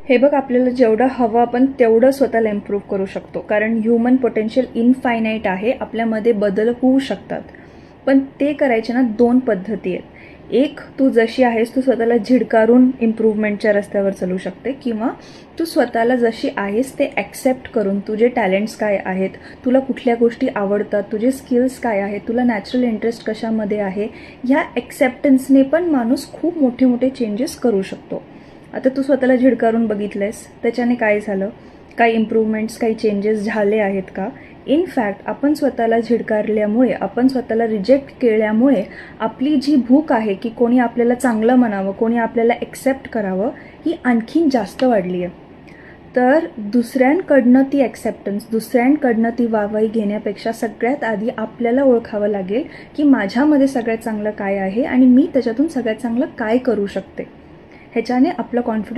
हे बघ, आपल्याला जेवढं हवं आपण तेवढं स्वतःला इम्प्रूव्ह करू शकतो, कारण ह्युमन पोटेन्शियल इनफायनाईट आहे. आपल्यामध्ये बदल होऊ शकतात, पण ते करायचे ना 2 पद्धती आहेत. एक, तू जशी आहेस तू स्वतःला झिडकारून इम्प्रूव्हमेंटच्या रस्त्यावर चालू शकते, किंवा तू स्वतःला जशी आहेस ते ॲक्सेप्ट करून तुझे टॅलेंट्स काय आहेत, तुला कुठल्या गोष्टी आवडतात, तुझे स्किल्स काय आहेत, तुला नॅचरल इंटरेस्ट कशामध्ये आहे, ह्या ॲक्सेप्टन्सने पण माणूस खूप मोठे मोठे चेंजेस करू शकतो. आता तू स्वतःला झिडकारून बघितलंयस, त्याच्याने काय झालं? काही इम्प्रूव्हमेंट्स, काही चेंजेस झाले आहेत का? इनफॅक्ट आपण स्वतःला झिडकारल्यामुळे, आपण स्वतःला रिजेक्ट केल्यामुळे आपली जी भूक आहे की कोणी आपल्याला चांगलं म्हणावं, कोणी आपल्याला ॲक्सेप्ट करावं, ही आणखीन जास्त वाढली आहे. तर दुसऱ्यांकडनं ती ॲक्सेप्टन्स, दुसऱ्यांकडनं ती वाहवाही घेण्यापेक्षा सगळ्यात आधी आपल्याला ओळखावं लागेल की माझ्यामध्ये सगळ्यात चांगलं काय आहे आणि मी त्याच्यातून सगळ्यात चांगलं काय करू शकते. ह्याच्याने आपलं कॉन्फिडन्स